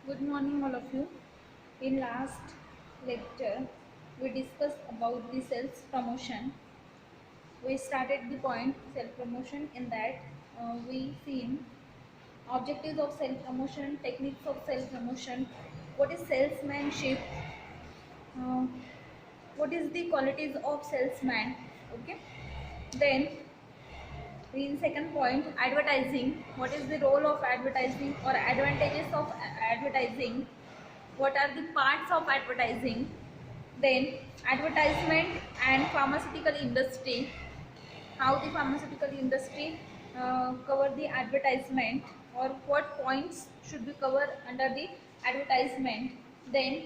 Good morning, all of you. In last lecture, we discussed about the sales promotion. We started the point self promotion. In that, we seen objectives of self promotion, techniques of self promotion, what is salesmanship, uh, what is the qualities of salesman. Okay. Then, in second point, advertising. What is the role of advertising or advantages of advertising? What are the parts of advertising? Then advertisement and pharmaceutical industry, how the pharmaceutical industry cover the advertisement, or what points should be covered under the advertisement. Then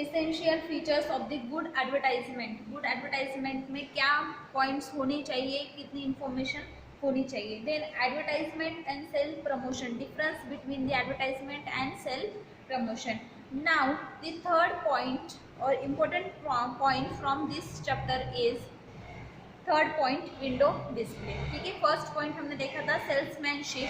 essential features of the good advertisement में क्या points होने चाहिए, कितनी information होनी चाहिए. Then advertisement and self promotion, difference between the advertisement and self promotion. Now the third point और important point from this chapter is third point window display. ठीक है, फर्स्ट पॉइंट हमने देखा था सेल्समैनशिप,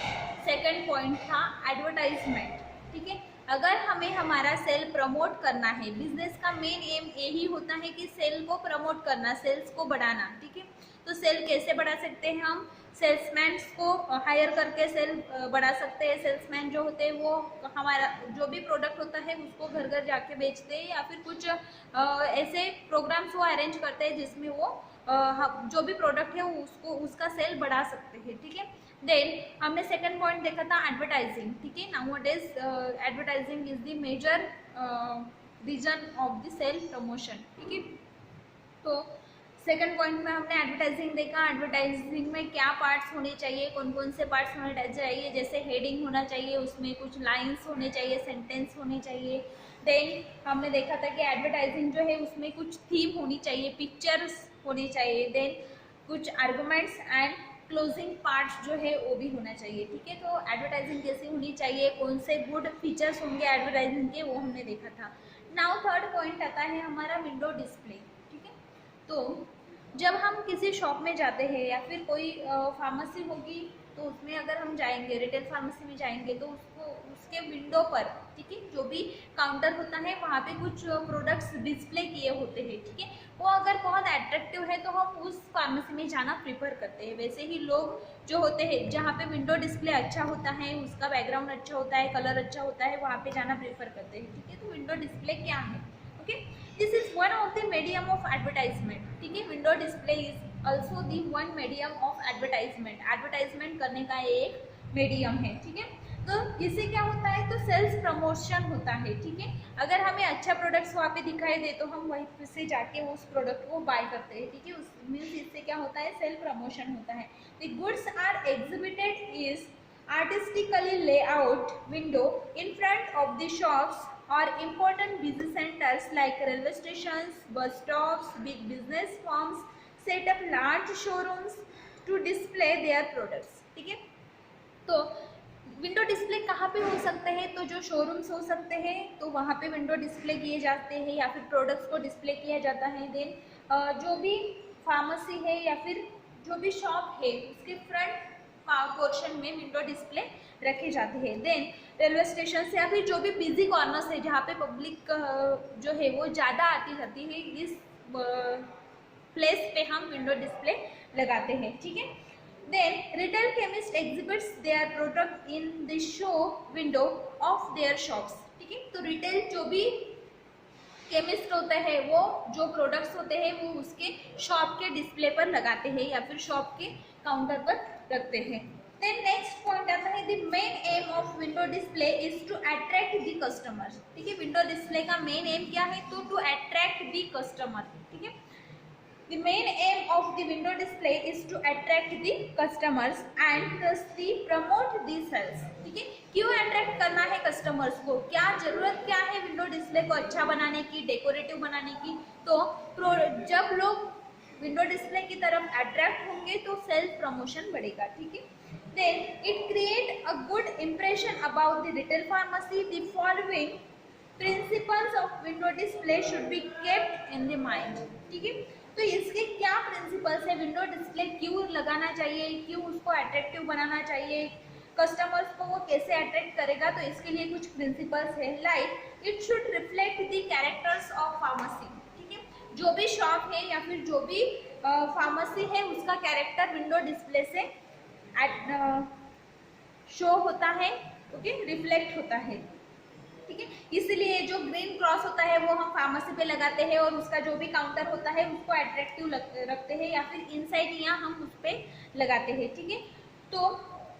सेकंड पॉइंट था advertisement. ठीक है, अगर हमें हमारा सेल प्रमोट करना है, बिजनेस का मेन एम यही होता है कि सेल को प्रमोट करना, सेल्स को बढ़ाना. ठीक है, तो सेल कैसे बढ़ा सकते हैं हम? सेल्समैन को हायर करके सेल बढ़ा सकते हैं. सेल्समैन जो होते हैं वो हमारा जो भी प्रोडक्ट होता है उसको घर घर जाके बेचते हैं, या फिर कुछ ऐसे प्रोग्राम्स वो अरेंज करते हैं जिसमें वो जो भी प्रोडक्ट है उसको उसका सेल बढ़ा सकते हैं. ठीक है, देन हमने सेकंड पॉइंट देखा था एडवर्टाइजिंग. ठीक है, now what is advertising is the major reason of the sale promotion. ठीक है, तो सेकंड पॉइंट में हमने एडवर्टाइजिंग देखा. एडवर्टाइजिंग में क्या पार्ट्स होने चाहिए, कौन कौन से पार्ट्स होने चाहिए, जैसे हेडिंग होना चाहिए, उसमें कुछ लाइंस होने चाहिए, सेंटेंस होने चाहिए. देन हमने देखा था कि एडवर्टाइजिंग जो है उसमें कुछ थीम होनी चाहिए, पिक्चर्स होनी चाहिए. देन कुछ आर्गूमेंट्स एंड क्लोजिंग पार्ट्स जो है वो भी होना चाहिए. ठीक है, तो एडवर्टाइजिंग कैसी होनी चाहिए, कौन से गुड फीचर्स होंगे एडवर्टाइजिंग के, वो हमने देखा था. नाउ थर्ड पॉइंट आता है हमारा विंडो डिस्प्ले. ठीक है, तो जब हम किसी शॉप में जाते हैं या फिर कोई फार्मेसी होगी तो उसमें अगर हम जाएंगे, रिटेल फार्मेसी में जाएंगे, तो उसको उसके विंडो पर, ठीक है, जो भी काउंटर होता है वहाँ पे कुछ प्रोडक्ट्स डिस्प्ले किए होते हैं. ठीक है, वो अगर बहुत अट्रैक्टिव है तो हम उस फार्मेसी में जाना प्रीफर करते हैं. वैसे ही लोग जो होते हैं जहाँ पे विंडो डिस्प्ले अच्छा होता है, उसका बैकग्राउंड अच्छा होता है, कलर अच्छा होता है, वहाँ पे जाना प्रीफर करते हैं. ठीक है, तो विंडो डिस्प्ले क्या है? Okay, this is one of the medium of advertisement. ठीक है, window display is also the one medium of advertisement. Advertisement करने का एक मीडियम है. ठीक है, तो इससे क्या होता है, तो सेल्स प्रमोशन होता है. ठीक है, अगर हमें अच्छा प्रोडक्ट्स वहाँ पे दिखाई दे तो हम वहीं से जाके उस प्रोडक्ट को बाय करते हैं. ठीक है, उस मीन्स इससे क्या होता है, सेल प्रमोशन होता है. The goods are exhibited is artistically layout window in front of the shops or important busy centers like railway stations, bus stops. Big business firms set up large showrooms to display their products. ठीक है, तो window display कहाँ पे हो सकते हैं, तो जो शोरूम्स हो सकते हैं तो वहाँ पे विंडो डिस्प्ले किए जाते हैं या फिर प्रोडक्ट्स को डिस्प्ले किया जाता है. देन जो भी फार्मेसी है या फिर जो भी शॉप है उसके फ्रंट पोर्शन में विंडो डिस्प्ले रखे जाते हैं. देन रेलवे स्टेशन से या फिर जो भी बिजी कॉर्नर्स है जहाँ पे पब्लिक जो है वो ज़्यादा आती जाती है, इस प्लेस पे हम विंडो डिस्प्ले लगाते हैं. ठीक है, then retail chemist exhibits their product in the show window of their shops. ठीक है, तो रिटेल जो भी केमिस्ट होते हैं वो जो प्रोडक्ट्स होते हैं वो उसके शॉप के डिस्प्ले पर लगाते हैं या फिर शॉप के काउंटर पर रखते हैं. देन नेक्स्ट पॉइंट आता है the main aim of window display is to attract the customers. ठीक है, विंडो डिस्प्ले का मेन एम क्या है, तो टू अट्रैक्ट द कस्टमर. ठीक है, the main aim of the window display is to attract the customers and thus the promote the sales. ठीक है, क्यों अट्रैक्ट करना है कस्टमर्स को, क्या जरूरत क्या है विंडो डिस्प्ले को अच्छा बनाने की, डेकोरेटिव बनाने की, तो जब लोग विंडो डिस्प्ले की तरफ अट्रैक्ट होंगे तो सेल्फ प्रमोशन बढ़ेगा. ठीक है, then it create a good impression about the retail pharmacy. The following principles of window display should be kept in the mind. ठीक है, तो इसके क्या प्रिंसिपल्स है, विंडो डिस्प्ले क्यों लगाना चाहिए, क्यों उसको अट्रैक्टिव बनाना चाहिए, कस्टमर्स को वो कैसे अट्रैक्ट करेगा, तो इसके लिए कुछ प्रिंसिपल्स है। Like it should reflect the characters of pharmacy, ठीक है। जो भी शॉप है या फिर जो भी फार्मेसी है उसका कैरेक्टर विंडो डिस्प्ले से शो होता है, ओके, रिफ्लेक्ट होता है, ठीक है। इसलिए जो ग्रीन क्रॉस होता है वो हम फार्मेसी पे लगाते हैं और उसका जो भी काउंटर होता है उसको अट्रैक्टिव रखते हैं या फिर इनसाइड यहाँ हम उस पर लगाते हैं, ठीक है। तो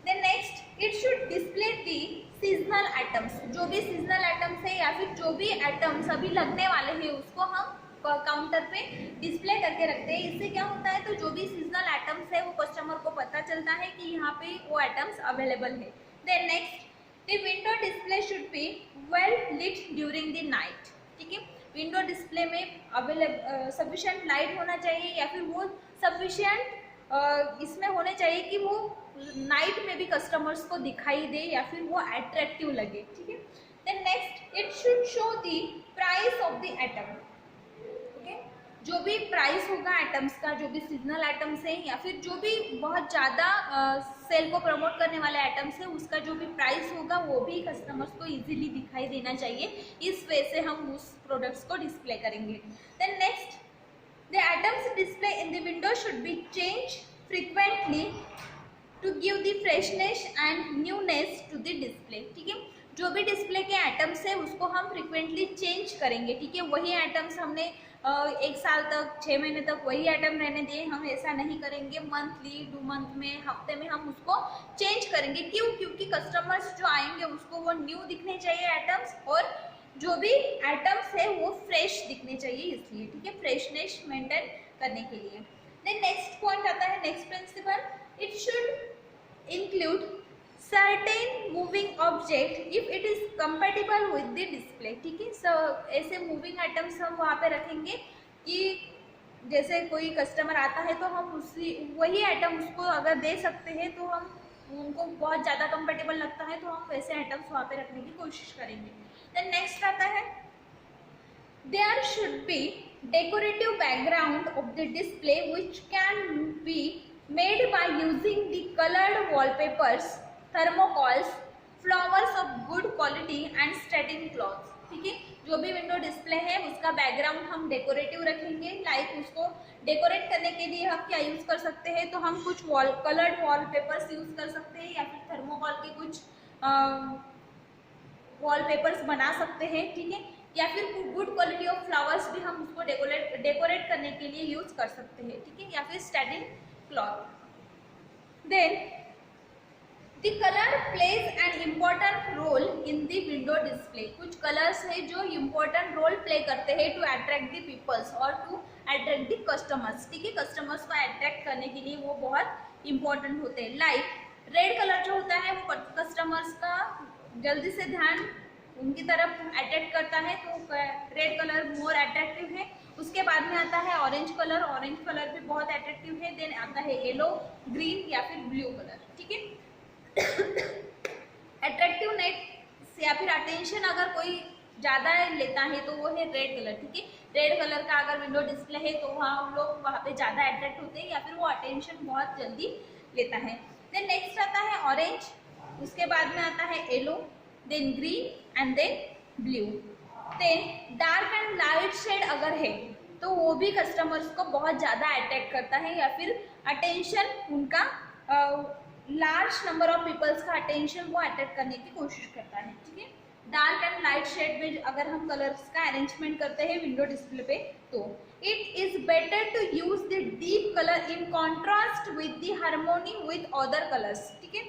then next it should display the seasonal items, जो भी सीजनल आइटम्स है या फिर जो भी आइटम्स अभी लगने वाले हैं उसको हम काउंटर पे डिस्प्ले करके रखते हैं। इससे क्या होता है, तो जो भी सीजनल आइटम्स है वो कस्टमर को पता चलता है कि यहाँ पे वो आइटम्स अवेलेबल है। Then next the window display should be well lit during the night, ठीक है। विंडो डिस्प्ले में सफिशिएंट लाइट होना चाहिए या फिर वो सफिशिएंट इसमें होने चाहिए कि वो नाइट में भी कस्टमर्स को दिखाई दे या फिर वो अट्रैक्टिव लगे, ठीक है। Then next it should show the price of the item, जो भी प्राइस होगा आइटम्स का, जो भी सीजनल आइटम्स हैं या फिर जो भी बहुत ज़्यादा सेल को प्रमोट करने वाले आइटम्स हैं उसका जो भी प्राइस होगा वो भी कस्टमर्स को इजीली दिखाई देना चाहिए। इस वे से हम उस प्रोडक्ट्स को डिस्प्ले करेंगे। Then next the items display in the window should be change frequently to give the freshness and newness to the display, ठीक है। जो भी डिस्प्ले के आइटम्स है उसको हम फ्रीक्वेंटली चेंज करेंगे, ठीक है। वही आइटम्स हमने 1 साल तक 6 महीने तक वही आइटम रहने दिए, हम ऐसा नहीं करेंगे। मंथली 2 मंथ में हफ्ते में हम उसको चेंज करेंगे। क्यों? क्योंकि कस्टमर्स जो आएंगे उसको वो न्यू दिखने चाहिए आइटम्स और जो भी आइटम्स है वो फ्रेश दिखने चाहिए, इसलिए, ठीक है, फ्रेशनेस मेंटेन करने के लिए। देन नेक्स्ट पॉइंट आता है, next principle, it should include certain moving object if it is compatible with the display, ठीक है। सो ऐसे मूविंग आइटम्स हम वहाँ पे रखेंगे कि जैसे कोई कस्टमर आता है तो हम उसी वही आइटम उसको अगर दे सकते हैं तो हम उनको बहुत ज़्यादा कंपेटेबल लगता है तो हम वैसे आइटम्स वहाँ पे रखने की कोशिश करेंगे। देन नेक्स्ट आता है, there should be decorative background of the display which can be made by using the coloured wallpapers, thermocols, flowers of good quality and satin cloths, ठीक है। जो भी विंडो डिस्प्ले है उसका बैकग्राउंड हम डेकोरेटिव रखेंगे। लाइक उसको डेकोरेट करने के लिए हम क्या यूज़ कर सकते हैं, तो हम कुछ कलर्ड वॉलपेपर्स यूज़ कर सकते हैं या फिर थर्मोकॉल के कुछ वॉलपेपर्स बना सकते हैं, ठीक है। या फिर गुड क्वालिटी ऑफ फ्लावर्स भी हम उसको डेकोरेट करने के लिए यूज़ कर सकते हैं, ठीक है, या फिर satin cloth. Then The color plays an important role in the window display. कुछ कलर्स है जो important रोल प्ले करते हैं टू अट्रैक्ट द पीपल्स और टू अट्रैक्ट द कस्टमर्स, ठीक है। कस्टमर्स को अट्रैक्ट करने के लिए वो बहुत इंपॉर्टेंट होते हैं। लाइक रेड कलर जो होता है वो कस्टमर्स का जल्दी से ध्यान उनकी तरफ अट्रैक्ट करता है, तो रेड कलर मोर अट्रैक्टिव है। उसके बाद में आता है ऑरेंज कलर, ऑरेंज कलर भी बहुत अट्रैक्टिव है। देन आता है येलो, ग्रीन या फिर ब्लू कलर, ठीक है। अट्रैक्टिव नेट या फिर अटेंशन अगर कोई ज़्यादा लेता है तो वो है रेड कलर, ठीक है। रेड कलर का अगर विंडो डिस्प्ले है तो वहाँ लोग वहाँ पे ज़्यादा अट्रैक्ट होते हैं या फिर वो अटेंशन बहुत जल्दी लेता है। देन नेक्स्ट आता है ऑरेंज, उसके बाद में आता है yellow, then green and then blue. Then dark and light shade अगर है तो वो भी कस्टमर्स को बहुत ज़्यादा अट्रैक्ट करता है या फिर अटेंशन उनका लार्ज नंबर ऑफ पीपल्स का अटेंशन वो अट्रैक्ट करने की कोशिश करता है, ठीक है। डार्क एंड लाइट शेड में अगर हम कलर्स का अरेंजमेंट करते हैं विंडो डिस्प्ले पे तो it is better to use the deep colour in contrast with the harmony with other colours, ठीक है।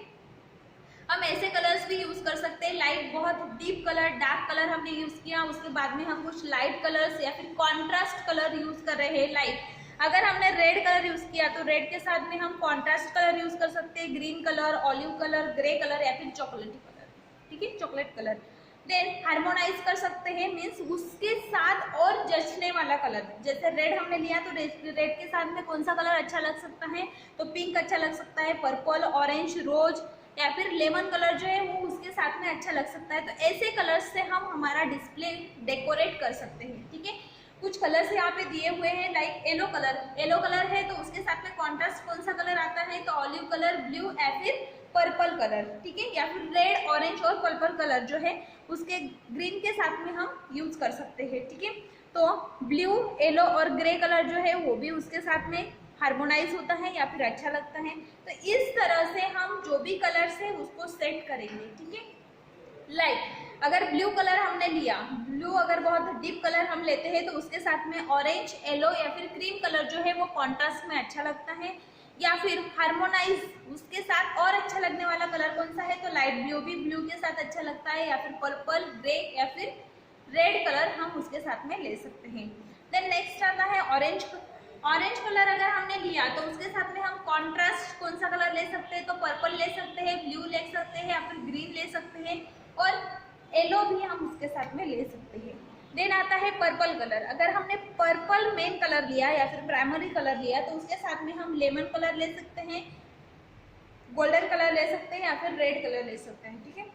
हम ऐसे कलर्स भी यूज कर सकते हैं, लाइक बहुत डीप कलर, डार्क कलर हमने यूज किया, उसके बाद में हम कुछ लाइट कलर्स या फिर कॉन्ट्रास्ट कलर यूज कर रहे हैं। लाइक अगर हमने रेड कलर यूज किया तो रेड के साथ में हम कॉन्ट्रास्ट कलर यूज कर सकते हैं, green colour, olive colour, grey colour या फिर चॉकलेटी कलर, ठीक है, चॉकलेट कलर। देन हार्मोनाइज कर सकते हैं, मीन्स उसके साथ और जचने वाला कलर। जैसे रेड हमने लिया तो रेड के साथ में कौन सा कलर अच्छा लग सकता है, तो पिंक अच्छा लग सकता है, पर्पल, ऑरेंज, रोज या फिर लेमन कलर जो है वो उसके साथ में अच्छा लग सकता है। तो ऐसे कलर्स से हम हमारा डिस्प्ले डेकोरेट कर सकते हैं, ठीक है। कुछ कलर्स यहाँ पे दिए हुए हैं, like yellow colour, yellow colour है तो उसके साथ में कॉन्ट्रास्ट कौन सा कलर आता है, तो ऑलिव कलर, ब्लू या फिर पर्पल कलर, ठीक है, या फिर रेड, ऑरेंज और पर्पल कलर जो है उसके ग्रीन के साथ में हम यूज कर सकते हैं, ठीक है। तो ब्लू, येलो और ग्रे कलर जो है वो भी उसके साथ में हार्मोनाइज होता है या फिर अच्छा लगता है। तो इस तरह से हम जो भी कलर्स है उसको सेट करेंगे, ठीक है। लाइक अगर ब्लू कलर हमने लिया, ब्लू अगर बहुत डीप कलर हम लेते हैं तो उसके साथ में ऑरेंज, येलो या फिर क्रीम कलर जो है वो कॉन्ट्रास्ट में अच्छा लगता है, या फिर हार्मोनाइज उसके साथ और अच्छा लगने वाला कलर कौन सा है, तो लाइट ब्लू भी ब्लू के साथ अच्छा लगता है, या फिर पर्पल, ग्रे या फिर रेड कलर हम उसके साथ में ले सकते हैं। देन नेक्स्ट आता है ऑरेंज। ऑरेंज कलर अगर हमने लिया तो उसके साथ में हम कॉन्ट्रास्ट कौन सा कलर ले सकते हैं, तो पर्पल ले सकते हैं, ब्लू ले सकते हैं या फिर ग्रीन ले सकते हैं, और येलो भी हम उसके साथ में ले सकते हैं। देन आता है पर्पल कलर। अगर हमने पर्पल मेन कलर लिया या फिर प्राइमरी कलर लिया तो उसके साथ में हम लेमन कलर ले सकते हैं, गोल्डन कलर ले सकते हैं या फिर रेड कलर ले सकते हैं, ठीक है।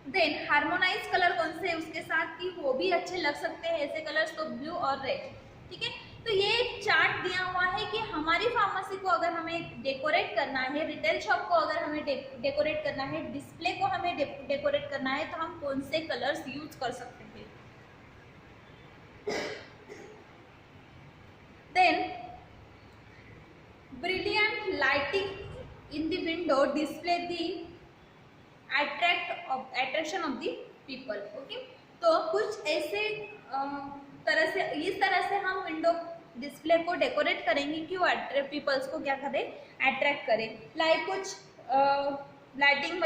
देन हार्मोनाइज कलर कौन से उसके साथ की वो भी अच्छे लग सकते हैं ऐसे कलर्स, तो ब्लू और रेड, ठीक है। तो ये एक चार्ट दिया हुआ है कि हमारी फार्मेसी को अगर हमें डेकोरेट करना है, रिटेल शॉप को अगर हमें डेकोरेट करना है, डिस्प्ले को हमें डेकोरेट करना है, तो हम कौन से कलर्स यूज कर सकते हैं। Then brilliant lighting in the window display the attraction of the people, okay. तो कुछ ऐसे तरह से, इस तरह से हम विंडो डिस्प्ले को डेकोरेट करेंगे कि वो पीपल्स को क्या करें, अट्रैक्ट करें। लाइक कुछ लाइटिंग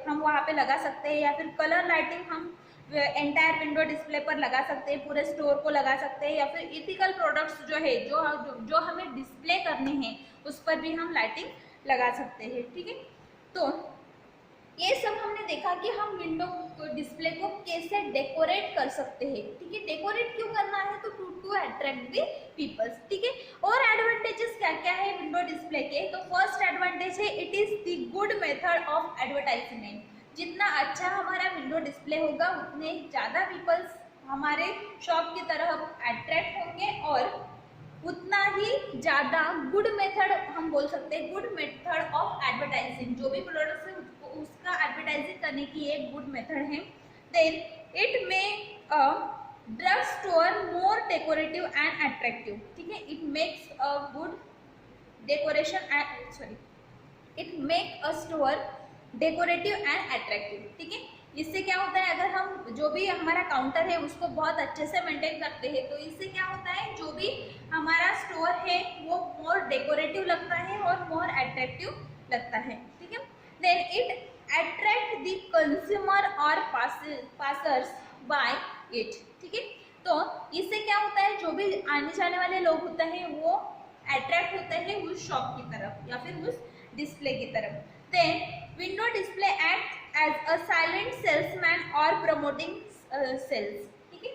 हम वहाँ पे लगा सकते हैं, या फिर कलर लाइटिंग हम एंटायर विंडो डिस्प्ले पर लगा सकते हैं, पूरे स्टोर को लगा सकते हैं, या फिर इथिकल प्रोडक्ट्स जो है जो हमें डिस्प्ले करने हैं उस पर भी हम लाइटिंग लगा सकते हैं, ठीक है। तो ये सब हमने देखा कि हम विंडो डिस्प्ले को कैसे डेकोरेट कर सकते हैं, ठीक है। डेकोरेट क्यों करना है, तो टू अट्रैक्ट द पीपल्स, ठीक है। और एडवांटेजेस क्या क्या है विंडो डिस्प्ले के, तो फर्स्ट एडवांटेज है it is the good method of advertisement. जितना अच्छा हमारा विंडो डिस्प्ले होगा उतने ज़्यादा पीपल्स हमारे शॉप की तरफ अट्रैक्ट होंगे, और उतना ही ज़्यादा गुड मेथड हम बोल सकते हैं, गुड मेथड ऑफ एडवर्टाइजिंग। जो भी प्रोडक्ट्स है उसका एडवर्टाइजिंग करने की एक गुड मेथड है। Then it make a drug store more decorative and attractive, ठीक है। It makes a good decoration and it make a store decorative and attractive, ठीक है। इससे क्या होता है, अगर हम जो भी हमारा काउंटर है उसको बहुत अच्छे से मेंटेन करते हैं तो इससे क्या होता है, जो भी हमारा स्टोर है वो मोर डेकोरेटिव लगता है और मोर अट्रैक्टिव लगता है, ठीक है। Then it attract the consumer और पासर्स बाय इट, ठीक है। तो इससे क्या होता है, जो भी आने जाने वाले लोग होते हैं वो अट्रैक्ट होते हैं उस शॉप की तरफ या फिर उस डिस्प्ले की तरफ। Then window display act as a silent salesman और प्रमोटिंग सेल्स, ठीक है।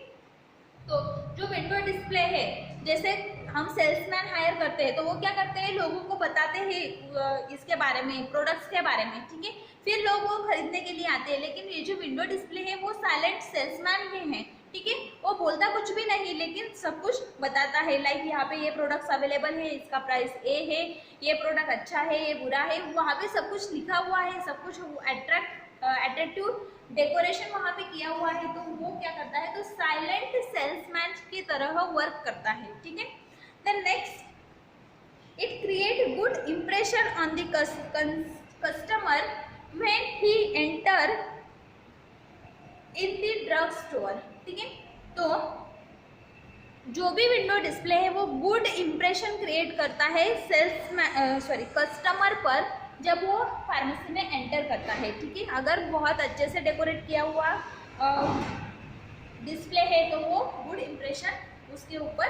तो जो विंडो डिस्प्ले है, जैसे हम सेल्समैन हायर करते हैं तो वो क्या करते हैं, लोगों को बताते हैं इसके बारे में, प्रोडक्ट्स के बारे में, ठीक है। फिर लोग वो खरीदने के लिए आते हैं, लेकिन ये जो विंडो डिस्प्ले है वो साइलेंट सेल्समैन ही है, ठीक है। वो बोलता कुछ भी नहीं लेकिन सब कुछ बताता है, लाइक यहाँ पे ये प्रोडक्ट्स अवेलेबल है, इसका प्राइस ए है, ये प्रोडक्ट अच्छा है, ये बुरा है, वहाँ पे सब कुछ लिखा हुआ है, सब कुछ अट्रैक्टिव डेकोरेशन वहाँ पे किया हुआ है। तो वो क्या करता है, तो साइलेंट सेल्समैन की तरह वर्क करता है, ठीक है। Then next it create good impression on the customer when he enter in the drug store, ठीक है। तो जो भी विंडो डिस्प्ले है वो गुड इम्प्रेशन क्रिएट करता है कस्टमर पर जब वो फार्मेसी में एंटर करता है, ठीक है। अगर बहुत अच्छे से डेकोरेट किया हुआ डिस्प्ले है तो वो गुड इम्प्रेशन उसके ऊपर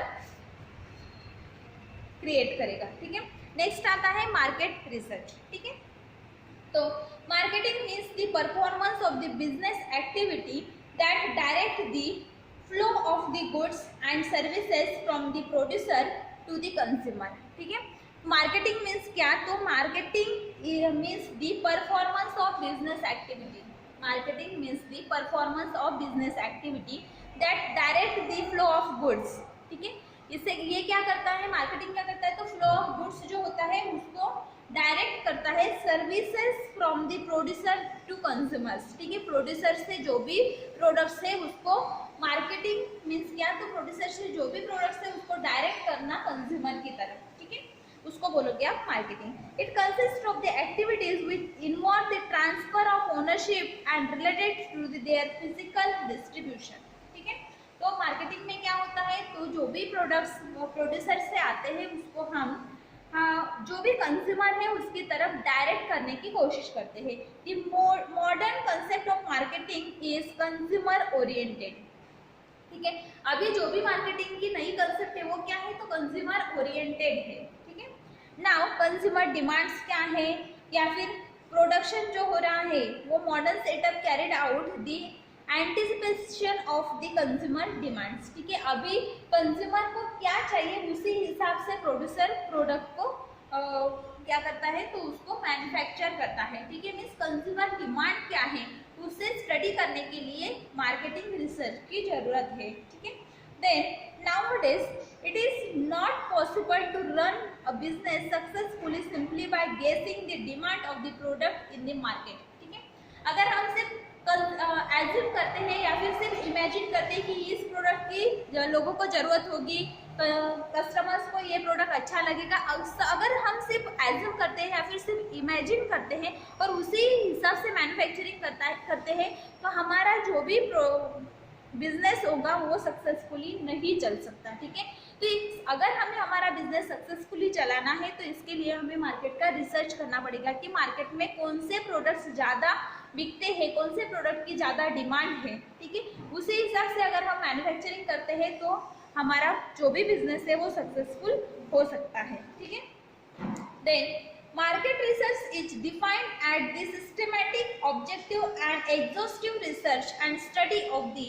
क्रिएट करेगा, ठीक है। नेक्स्ट आता है मार्केट रिसर्च, ठीक है। तो marketing means the performance of the business activity that direct the flow of the goods and services from the producer to the consumer, ठीक है। मार्केटिंग मीन्स क्या, तो marketing means the performance of business activity. Marketing means the performance of business activity that direct the flow of goods, ठीक है। इससे ये क्या करता है, मार्केटिंग क्या करता है, तो फ्लो ऑफ गुड्स जो होता है उसको डायरेक्ट करता है services from the producer to consumers, ठीक है। प्रोड्यूसर से जो भी प्रोडक्ट्स है उसको मार्केटिंग मीन्स क्या, तो प्रोड्यूसर से जो भी प्रोडक्ट्स है उसको डायरेक्ट करना कंज्यूमर की तरफ, ठीक है, उसको बोलोगे आप marketing. It consist of the activities which involve the transfer of ownership and related to their physical distribution, ठीक है। तो मार्केटिंग में क्या होता है, तो जो भी प्रोडक्ट्स प्रोड्यूसर से आते हैं उसको हम जो भी कंज्यूमर है उसकी तरफ डायरेक्ट करने की कोशिश करते हैं। The modern concept of marketing is consumer oriented, ठीक है। अभी जो भी मार्केटिंग की नई कंसेप्ट है वो क्या है, तो कंज्यूमर ओरिएंटेड है, ठीक है। नाउ कंज्यूमर डिमांड्स क्या है, या फिर प्रोडक्शन जो हो रहा है वो modern setup carried out the anticipation of the consumer demands, ठीक है। अभी कंज्यूमर को क्या चाहिए उसी हिसाब से प्रोड्यूसर प्रोडक्ट को क्या करता है, तो उसको मैन्युफैक्चर करता है, ठीक है। मीन्स कंज्यूमर डिमांड क्या है उसे स्टडी करने के लिए मार्केटिंग रिसर्च की जरूरत है, ठीक है। Then nowadays it is not possible to run a business successfully simply by guessing the demand of the product in the market, ठीक है। अगर हम सिर्फ एज्यूम करते हैं या फिर सिर्फ इमेजिन करते हैं कि इस प्रोडक्ट की लोगों को ज़रूरत होगी, कस्टमर्स को ये प्रोडक्ट अच्छा लगेगा, अगर हम सिर्फ एज्यूम करते हैं या फिर सिर्फ इमेजिन करते हैं और उसी हिसाब से मैन्युफैक्चरिंग करते हैं तो हमारा जो भी बिजनेस होगा वो सक्सेसफुली नहीं चल सकता, ठीक है। तो अगर हमें हमारा बिजनेस सक्सेसफुली चलाना है तो इसके लिए हमें मार्केट का रिसर्च करना पड़ेगा कि मार्केट में कौन से प्रोडक्ट्स ज़्यादा बिकते हैं, कौन से प्रोडक्ट की ज़्यादा डिमांड है, ठीक है। उसी हिसाब से अगर हम मैन्युफैक्चरिंग करते हैं तो हमारा जो भी बिजनेस है वो सक्सेसफुल हो सकता है, ठीक है। Then market research is defined as the systematic, objective and exhaustive research and study of the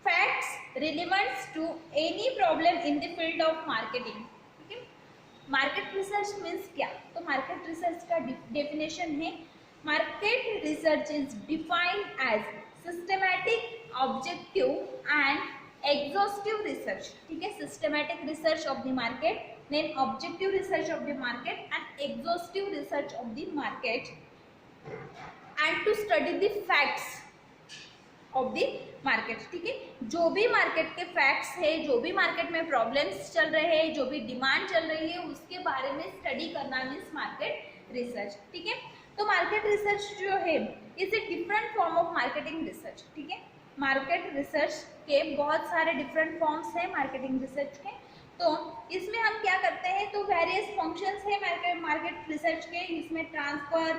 facts relevant to any problem in the field of marketing, ठीक है। मार्केट रिसर्च मीन्स क्या, तो मार्केट रिसर्च का definition है, market research is defined as systematic, objective and exhaustive research, ठीक है। Systematic research of the market, then objective research of the market and exhaustive research of the market and to study the facts of the market, ठीक है। जो भी market के facts है, जो भी मार्केट में प्रॉब्लम्स चल रहे हैं, जो भी डिमांड चल रही है उसके बारे में स्टडी करना मीन्स मार्केट रिसर्च, ठीक है। तो मार्केट रिसर्च जो है is a different form of marketing research, ठीक है। मार्केट रिसर्च के बहुत सारे डिफरेंट फॉर्म्स हैं मार्केटिंग रिसर्च के, तो इसमें हम क्या करते हैं, तो वेरियस फंक्शंस है मार्केट रिसर्च के, इसमें ट्रांसफर,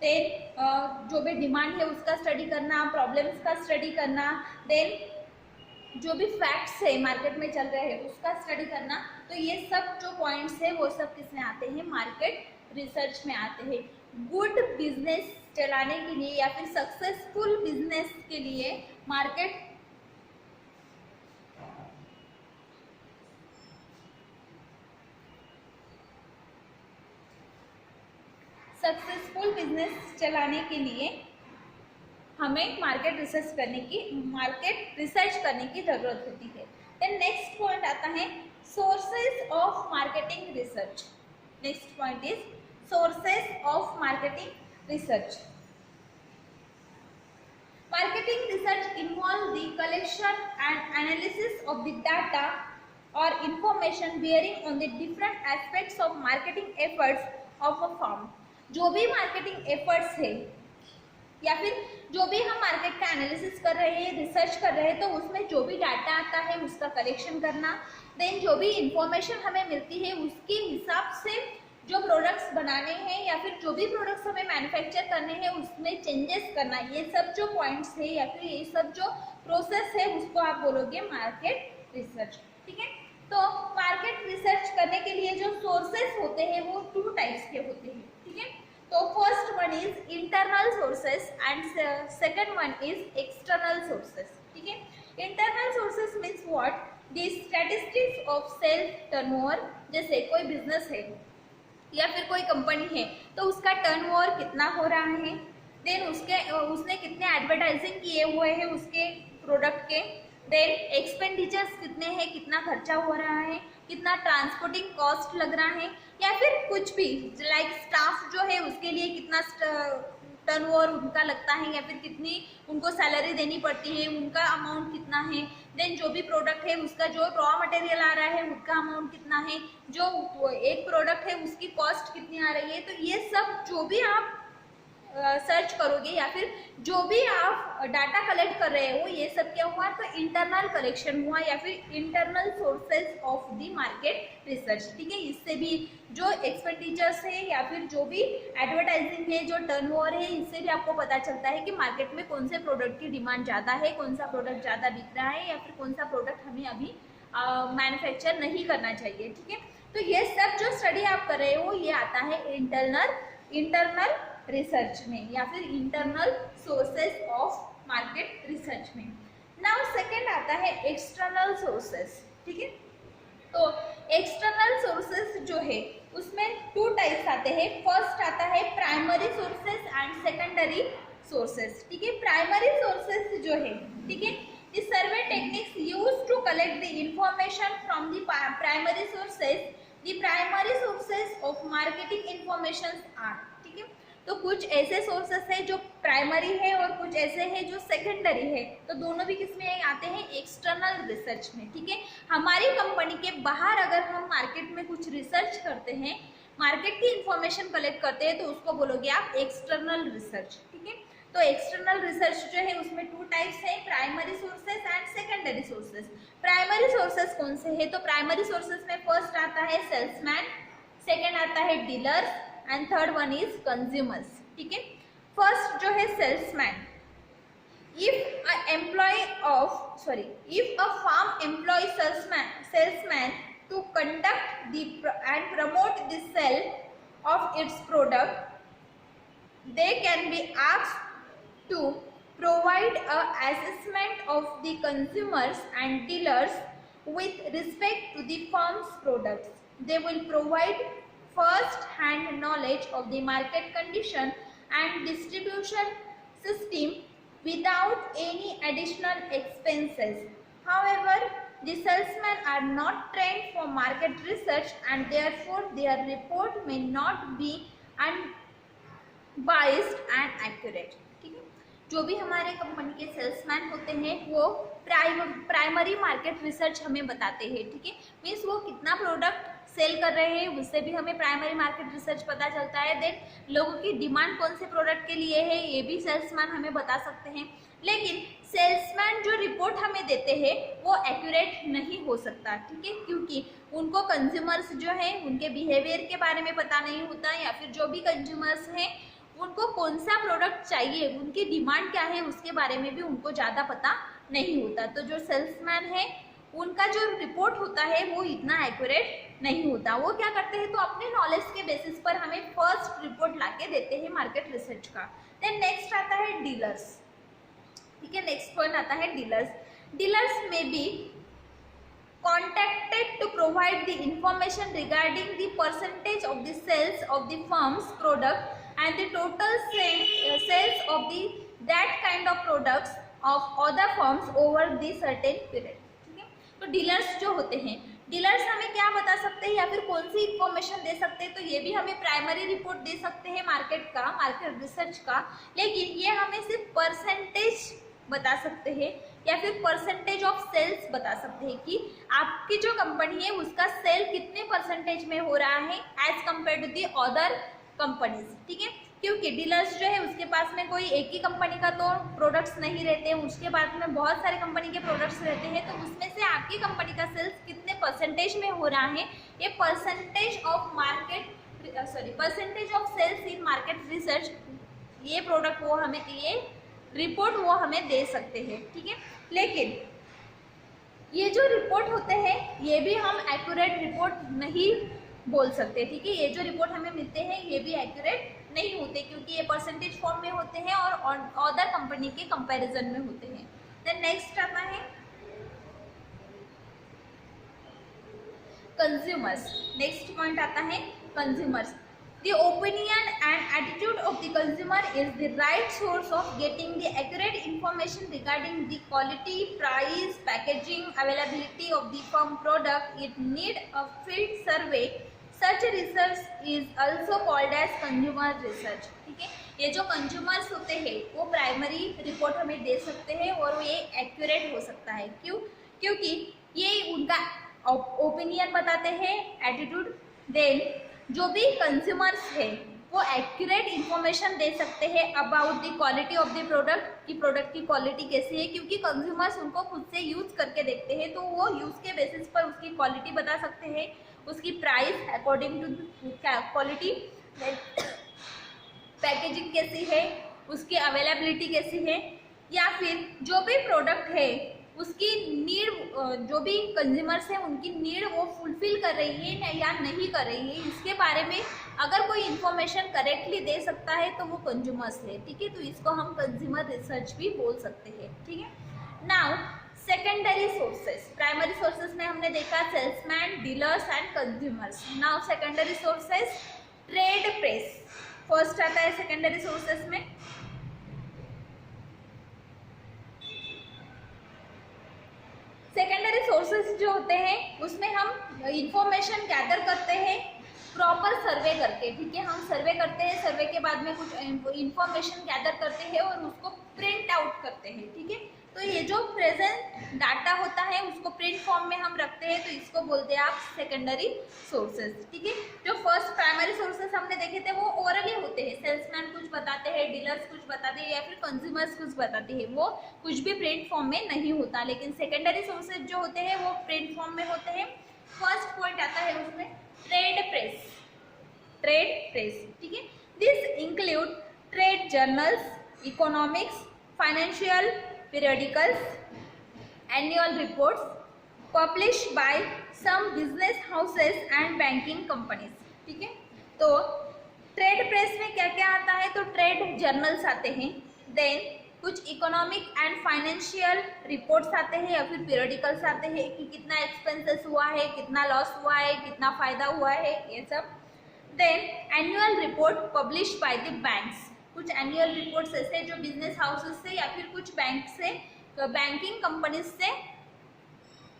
देन जो भी डिमांड है उसका स्टडी करना, प्रॉब्लम्स का स्टडी करना, देन जो भी फैक्ट्स है मार्केट में चल रहे हैं उसका स्टडी करना। तो ये सब जो पॉइंट्स है वो सब किसमें आते हैं, मार्केट रिसर्च में आते हैं। गुड बिजनेस चलाने के लिए या फिर सक्सेसफुल बिजनेस के लिए मार्केट सक्सेसफुल बिजनेस चलाने के लिए हमें मार्केट रिसर्च करने की जरूरत होती है। देन नेक्स्ट पॉइंट आता है sources of marketing research. Next point is sources of marketing research. Marketing research involve the collection and analysis of the data और information bearing on the different aspects of marketing efforts of a firm. जो भी marketing efforts है या फिर जो भी हम market का एनालिसिस कर रहे हैं, रिसर्च कर रहे हैं, तो उसमें जो भी डाटा आता है उसका कलेक्शन करना, देन जो भी इंफॉर्मेशन हमें मिलती है उसके हिसाब से जो प्रोडक्ट्स बनाने हैं या फिर जो भी प्रोडक्ट्स हमें मैन्युफैक्चर करने हैं उसमें चेंजेस करना, ये सब जो पॉइंट्स है या फिर ये सब जो प्रोसेस है उसको आप बोलोगे मार्केट रिसर्च, ठीक है। तो मार्केट रिसर्च करने के लिए जो सोर्सेस होते हैं वो 2 टाइप्स के होते हैं, ठीक है। तो first one is internal sources and second one is external sources, ठीक है। Internal sources means what, the statistics of self turnover. जैसे कोई बिजनेस है या फिर कोई कंपनी है तो उसका टर्नओवर कितना हो रहा है, देन उसने कितने एडवर्टाइजिंग किए हुए हैं उसके प्रोडक्ट के, देन एक्सपेंडिचर्स कितने हैं, कितना खर्चा हो रहा है, कितना ट्रांसपोर्टिंग कॉस्ट लग रहा है, या फिर कुछ भी लाइक स्टाफ जो है उसके लिए कितना टर्नओवर उनका लगता है, या फिर कितनी उनको सैलरी देनी पड़ती है, उनका अमाउंट कितना है। देन जो भी प्रोडक्ट है उसका जो रॉ मटेरियल आ रहा है उसका अमाउंट कितना है, जो एक प्रोडक्ट है उसकी कॉस्ट कितनी आ रही है। तो ये सब जो भी आप सर्च करोगे या फिर जो भी आप डाटा कलेक्ट कर रहे हो, ये सब क्या हुआ, तो इंटरनल कलेक्शन हुआ या फिर internal sources of the market research. ठीक है, इससे भी जो एक्सपेंडिचर्स है या फिर जो भी एडवर्टाइजिंग है, जो टर्नओवर है, इससे भी आपको पता चलता है कि मार्केट में कौन से प्रोडक्ट की डिमांड ज़्यादा है, कौन सा प्रोडक्ट ज़्यादा बिक रहा है, या फिर कौन सा प्रोडक्ट हमें अभी मैन्युफैक्चर नहीं करना चाहिए। ठीक है, तो ये सब जो स्टडी आप कर रहे हो ये आता है इंटरनल रिसर्च में या फिर internal sources of market research में। नाउ सेकंड आता है एक्सटर्नल सोर्सेस। ठीक है, तो एक्सटर्नल सोर्सेस जो है उसमें टू टाइप्स आते हैं। फर्स्ट आता है primary sources and secondary sources. ठीक है, प्राइमरी सोर्सेस जो है, ठीक है, the survey techniques used to collect the information from the primary sources, the primary sources of marketing information are. ठीक है, तो कुछ ऐसे सोर्सेस है जो प्राइमरी है और कुछ ऐसे है जो सेकेंडरी है। तो दोनों भी किस में आते हैं, एक्सटर्नल रिसर्च में। ठीक है, हमारी कंपनी के बाहर अगर हम मार्केट में कुछ रिसर्च करते हैं, मार्केट की इंफॉर्मेशन कलेक्ट करते हैं, तो उसको बोलोगे आप एक्सटर्नल रिसर्च। ठीक है, तो एक्सटर्नल रिसर्च जो है उसमें टू टाइप्स है, primary sources and secondary sources. Primary sources कौन से है, तो प्राइमरी सोर्सेस में फर्स्ट आता है सेल्समैन, सेकेंड आता है dealers and third one is consumers. ठीक है, फर्स्ट जो है salesman, if a farm employs salesman to conduct and promote the sale of its product, they can be asked to provide a assessment of the consumers and dealers with respect to the firm's products. They will provide first-hand knowledge of the market condition and distribution system without any additional expenses. However, the salesmen are not trained for market research and therefore their report may not be unbiased and accurate. ठीक है, जो भी हमारे company के salesman होते हैं वो primary market research हमें बताते हैं। ठीक है, मीन्स वो कितना प्रोडक्ट सेल कर रहे हैं उससे भी हमें प्राइमरी मार्केट रिसर्च पता चलता है। देन लोगों की डिमांड कौन से प्रोडक्ट के लिए है ये भी सेल्समैन हमें बता सकते हैं। लेकिन सेल्समैन जो रिपोर्ट हमें देते हैं वो एक्यूरेट नहीं हो सकता। ठीक है, क्योंकि उनको कंज्यूमर्स जो है उनके बिहेवियर के बारे में पता नहीं होता, या फिर जो भी कंज्यूमर्स हैं उनको कौन सा प्रोडक्ट चाहिए, उनकी डिमांड क्या है उसके बारे में भी उनको ज़्यादा पता नहीं होता। तो जो सेल्समैन है उनका जो रिपोर्ट होता है वो इतना एक्यूरेट नहीं होता। वो क्या करते हैं, तो अपने नॉलेज के बेसिस पर हमें फर्स्ट रिपोर्ट लाके देते हैं मार्केट रिसर्च का। देन नेक्स्ट आता है डीलर्स। ठीक है, नेक्स्ट पॉइंट आता है डीलर्स। डीलर्स में B contacted to provide the information regarding the percentage of the sales of the firm's product and the total sales of the that kind of products of other firms over the certain period. ठीक है, तो dealers जो होते हैं, dealers हमें क्या बता सकते हैं या फिर कौन सी इंफॉर्मेशन दे सकते हैं, तो ये भी हमें प्राइमरी रिपोर्ट दे सकते हैं मार्केट का, मार्केट रिसर्च का, लेकिन ये हमें सिर्फ परसेंटेज बता सकते हैं या फिर परसेंटेज ऑफ सेल्स बता सकते हैं कि आपकी जो कंपनी है उसका सेल कितने परसेंटेज में हो रहा है as compare to the other companies. ठीक है, क्योंकि डीलर्स जो है उसके पास में कोई एक ही कंपनी का तो प्रोडक्ट्स नहीं रहते हैं, उसके बाद में बहुत सारे कंपनी के प्रोडक्ट्स रहते हैं, तो उसमें से आपकी कंपनी का सेल्स कितने परसेंटेज में हो रहा है, ये percentage of sales in market research, ये प्रोडक्ट वो हमें, ये रिपोर्ट वो हमें दे सकते हैं। ठीक है, लेकिन ये जो रिपोर्ट होते हैं ये भी हम एक्यूरेट रिपोर्ट नहीं बोल सकते। ठीक है, ये जो रिपोर्ट हमें मिलते हैं ये भी एक्यूरेट नहीं होते, क्योंकि ये परसेंटेज फॉर्म में होते हैं और अदर कंपनी के कंपैरिजन में होते हैं। देन नेक्स्ट आता है कंज्यूमर्स। नेक्स्ट पॉइंट आता है consumers. The opinion and attitude of the consumer is the right source of getting the accurate information regarding the quality, price, packaging, availability of the firm product. It need a field survey. Such research is also called as consumer research. ठीक है, ये जो consumers होते हैं वो primary report हमें दे सकते हैं और ये एक्यूरेट हो सकता है. क्यों? क्योंकि ये उनका ओपिनियन बताते हैं, एटीट्यूड. देन जो भी कंज्यूमर्स है वो एक्यूरेट इंफॉर्मेशन दे सकते हैं about the quality of the product, कि प्रोडक्ट की क्वालिटी कैसी है, क्योंकि कंज्यूमर्स उनको खुद से यूज करके देखते हैं तो वो यूज के बेसिस पर उसकी क्वालिटी बता सकते हैं, उसकी price according to quality, packaging कैसी है, उसकी अवेलेबिलिटी कैसी है, या फिर जो भी प्रोडक्ट है उसकी नीड, जो भी कंज्यूमर्स हैं उनकी नीड वो फुलफिल कर रही है या नहीं कर रही है, इसके बारे में अगर कोई इन्फॉर्मेशन करेक्टली दे सकता है तो वो कंज्यूमर्स है. ठीक है, तो इसको हम कंज्यूमर रिसर्च भी बोल सकते हैं. ठीक है. Now secondary sources. Primary sources में हमने देखा salesman, dealers and consumers. Now secondary sources, trade press first आता है सेकेंडरी सोर्सेस में. सेकेंडरी सोर्सेज जो होते हैं उसमें हम इंफॉर्मेशन गैदर करते हैं प्रॉपर सर्वे करके. ठीक है, हम सर्वे करते हैं, सर्वे के बाद में कुछ इंफॉर्मेशन गैदर करते हैं और उसको प्रिंट आउट करते हैं. ठीक है, तो ये जो प्रेजेंट डाटा होता है उसको प्रिंट फॉर्म में हम रखते हैं, तो इसको बोलते हैं आप सेकेंडरी सोर्सेज. ठीक है, जो फर्स्ट प्राइमरी सोर्सेज हमने देखे थे वो ओरली होते हैं, सेल्समैन कुछ बताते हैं, डीलर्स कुछ बताते हैं या फिर कंज्यूमर्स कुछ बताते हैं, वो कुछ भी प्रिंट फॉर्म में नहीं होता. लेकिन सेकेंडरी सोर्सेज जो होते हैं वो प्रिंट फॉर्म में होते हैं. फर्स्ट पॉइंट आता है उसमें ट्रेड प्रेस. Trade press. ठीक है, this include trade journals, economics, financial periodicals, annual reports published by some business houses and banking companies. ठीक है, तो ट्रेड प्रेस में क्या क्या आता है, तो ट्रेड जर्नल्स आते हैं, देन कुछ इकोनॉमिक एंड फाइनेंशियल रिपोर्ट्स आते हैं या फिर पीरियडिकल्स आते हैं कि कितना एक्सपेंसेस हुआ है, कितना लॉस हुआ है, कितना फायदा हुआ है, ये सब. Then annual report publish by the banks. कुछ एनुअल रिपोर्ट्स ऐसे जो बिजनेस हाउसेस से या फिर कुछ बैंक से, बैंकिंग कंपनीज से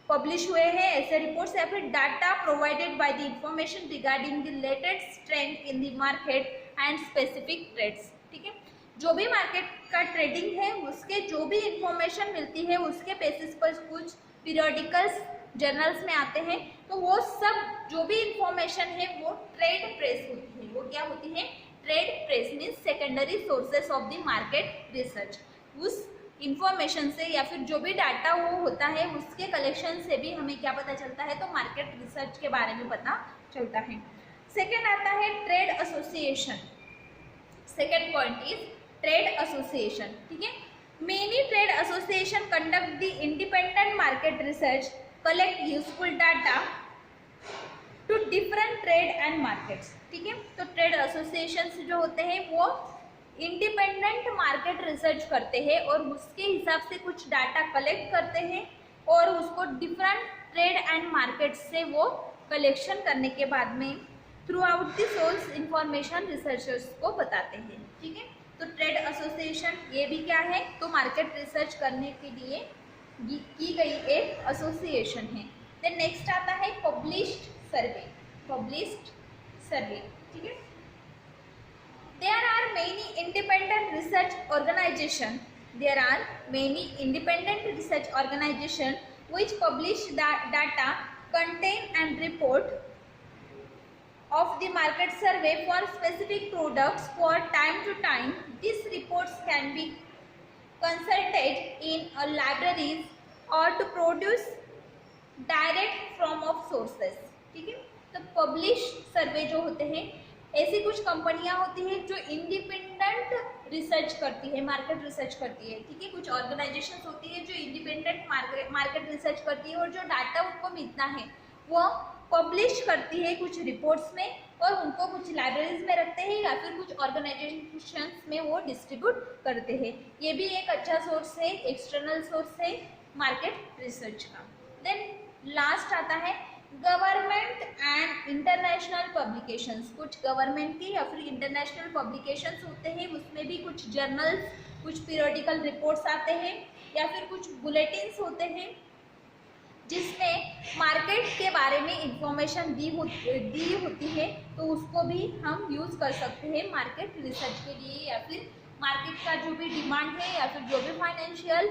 पब्लिश हुए हैं ऐसे रिपोर्ट्स, या फिर data provided by the information regarding the latest trend in the market and specific trades. ठीक है, जो भी मार्केट का ट्रेडिंग है उसके जो भी इंफॉर्मेशन मिलती है उसके बेसिस पर कुछ पीरियडिकल्स जर्नल्स में आते हैं, तो वो सब जो भी इंफॉर्मेशन है वो ट्रेड प्रेस होती है. वो क्या होती है? Trade press means secondary sources of the market research. उस इंफॉर्मेशन से या फिर जो भी डाटा वो होता है उसके कलेक्शन से भी हमें क्या पता चलता है, तो मार्केट रिसर्च के बारे में पता चलता है. सेकेंड आता है trade association. Second point is trade association. ठीक है, many trade association conduct the independent market research, collect useful data to different trade and markets. ठीक है, तो ट्रेड एसोसिएशंस जो होते हैं वो इंडिपेंडेंट मार्केट रिसर्च करते हैं और उसके हिसाब से कुछ डाटा कलेक्ट करते हैं और उसको डिफरेंट ट्रेड एंड मार्केट से वो कलेक्शन करने के बाद में through out the source information researchers को बताते हैं. ठीक है, तो ट्रेड एसोसिएशन ये भी क्या है, तो मार्केट रिसर्च करने के लिए की गई एक एसोसिएशन है. देन नेक्स्ट आता है पब्लिश्ड सर्वे. पब्लिश्ड सर्वे. ठीक है, there are many independent research organization. There are many independent research organization which publish data, contain and report of the market survey for specific products for time to time. These reports can be consulted in a libraries or to produce direct from of sources. ठीक है, तो publish सर्वे जो होते हैं ऐसी कुछ कंपनियां होती हैं जो इंडिपेंडेंट रिसर्च करती है, मार्केट रिसर्च करती है. ठीक है, कुछ ऑर्गेनाइजेशंस होती है जो इंडिपेंडेंट मार्केट रिसर्च करती है और जो डाटा उनको मिलता है वो पब्लिश करती है कुछ रिपोर्ट्स में और उनको कुछ लाइब्रेरीज में रखते हैं या फिर कुछ ऑर्गेनाइजेशंस में वो डिस्ट्रीब्यूट करते हैं. ये भी एक अच्छा सोर्स है, एक्सटर्नल सोर्स है मार्केट रिसर्च का. देन लास्ट आता है गवर्नमेंट एंड इंटरनेशनल पब्लिकेशंस, कुछ गवर्नमेंट की या फिर इंटरनेशनल पब्लिकेशंस होते हैं, उसमें भी कुछ जर्नल्स, कुछ पीरियोडिकल रिपोर्ट्स आते हैं या फिर कुछ बुलेटिन्स होते हैं जिसमें मार्केट के बारे में इंफॉर्मेशन दी होती है, तो उसको भी हम यूज़ कर सकते हैं मार्केट रिसर्च के लिए, या फिर मार्केट का जो भी डिमांड है या फिर जो भी फाइनेंशियल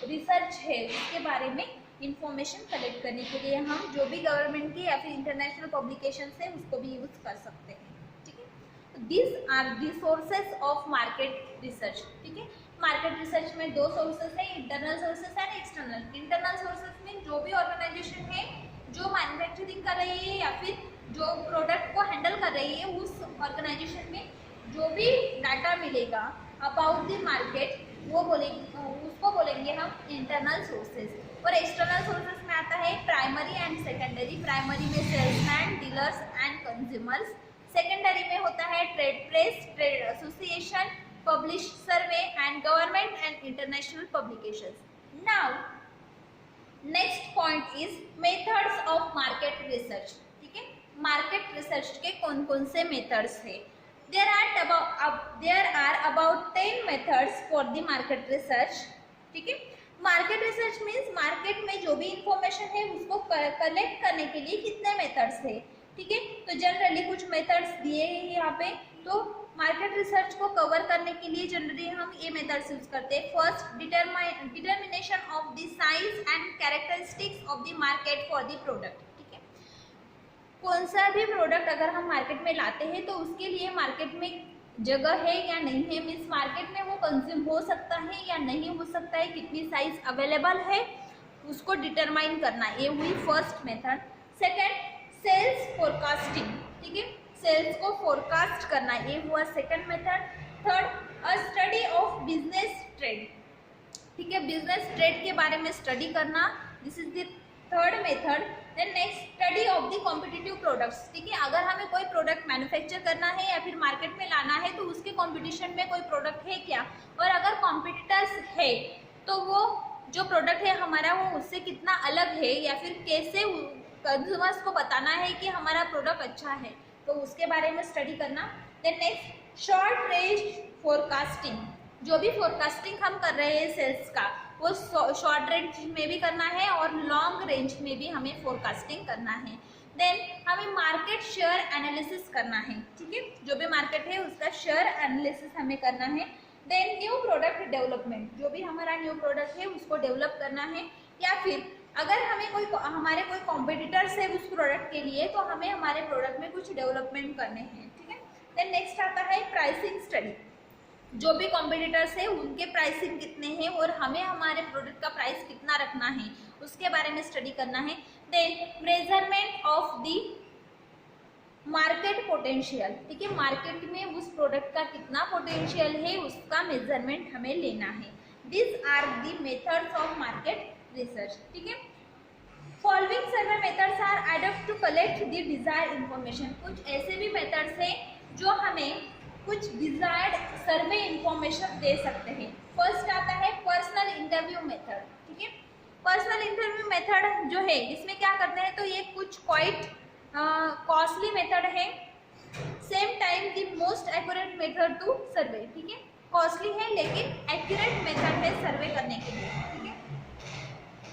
रिसर्च है उसके बारे में इंफॉर्मेशन कलेक्ट करने के लिए हम जो भी गवर्नमेंट की या फिर इंटरनेशनल पब्लिकेशन है उसको भी यूज़ कर सकते हैं। ठीक है, this are the sources of market research. ठीक है, मार्केट रिसर्च में दो सोर्सेस है, internal sources and external. Internal sources में जो भी ऑर्गेनाइजेशन है जो मैन्युफैक्चरिंग कर रही है या फिर जो प्रोडक्ट को हैंडल कर रही है, उस ऑर्गेनाइजेशन में जो भी डाटा मिलेगा अबाउट द मार्केट वो उसको बोलेंगे हम इंटरनल सोर्सेज। और एक्सटर्नल सोर्सेज में आता है प्राइमरी एंड सेकेंडरी। प्राइमरी में salesman, dealers and consumers. Secondary में होता है trade press, trade association, publish survey and government and international publications. Now next point is methods of market research. ठीक है, मार्केट रिसर्च के कौन कौन से मेथड्स है? there are about 10 methods for the market research. ठीक है, मार्केट रिसर्च मीन्स मार्केट में जो भी इंफॉर्मेशन है उसको कलेक्ट करने के लिए कितने मेथड्स है। ठीक है, तो जनरली कुछ मेथड्स दिए हैं यहाँ पे। तो मार्केट रिसर्च को कवर करने के लिए जनरली हम ये मेथड्स यूज करते हैं। First, determination of the size and characteristics of the market for the product. ठीक है, कौन सा भी प्रोडक्ट अगर हम मार्केट में लाते हैं तो उसके लिए मार्केट में जगह है या नहीं है, मीन्स मार्केट में वो कंज्यूम हो सकता है या नहीं हो सकता है, कितनी साइज अवेलेबल है, उसको डिटरमाइन करना, ये हुई first method. Second, sales forecasting. ठीक है, सेल्स को फोरकास्ट करना, ये हुआ second method. Third, a study of business trade. ठीक है, बिजनेस ट्रेड के बारे में स्टडी करना, this is the third method. Then next, study of the competitive products. ठीक है, अगर हमें कोई प्रोडक्ट मैन्युफैक्चर करना है या फिर मार्केट में लाना है तो उसके कॉम्पिटिशन में कोई प्रोडक्ट है क्या, और अगर कॉम्पिटिटर्स है तो वो जो प्रोडक्ट है हमारा वो उससे कितना अलग है, या फिर कैसे कंज्यूमर्स को बताना है कि हमारा प्रोडक्ट अच्छा है, तो उसके बारे में स्टडी करना। Then next, short range forecasting. जो भी फोरकास्टिंग हम कर रहे हैं सेल्स का वो शॉर्ट रेंज में भी करना है और लॉन्ग रेंज में भी हमें फोरकास्टिंग करना है। देन हमें मार्केट शेयर एनालिसिस करना है। ठीक है, जो भी मार्केट है उसका शेयर एनालिसिस हमें करना है। देन न्यू प्रोडक्ट डेवलपमेंट, जो भी हमारा न्यू प्रोडक्ट है उसको डेवलप करना है, या फिर अगर हमें हमारे कोई कॉम्पिटिटर्स है उस प्रोडक्ट के लिए तो हमें हमारे प्रोडक्ट में कुछ डेवलपमेंट करने हैं। ठीक है, देन नेक्स्ट आता है प्राइसिंग स्टडी। जो भी कॉम्पिटिटर्स है उनके प्राइसिंग कितने हैं और हमें हमारे प्रोडक्ट का प्राइस कितना रखना है उसके बारे में स्टडी करना है। Then measurement of the market potential. ठीक है, मार्केट में उस प्रोडक्ट का कितना पोटेंशियल है उसका मेजरमेंट हमें लेना है। This are the methods of market research. ठीक है, following survey methods are adapt to collect the desired information. कुछ ऐसे भी मेथड्स हैं जो हमें कुछ डिजायर्ड सर्वे इंफॉर्मेशन दे सकते हैं। फर्स्ट आता है पर्सनल इंटरव्यू मेथड। ठीक है, पर्सनल इंटरव्यू मेथड जो है इसमें क्या करते हैं, तो ये कुछ क्वाइट कॉस्टली मेथड है, same time the most accurate method to survey. ठीक है, कॉस्टली है लेकिन एक्यूरेट मेथड है सर्वे करने के लिए। ठीक है,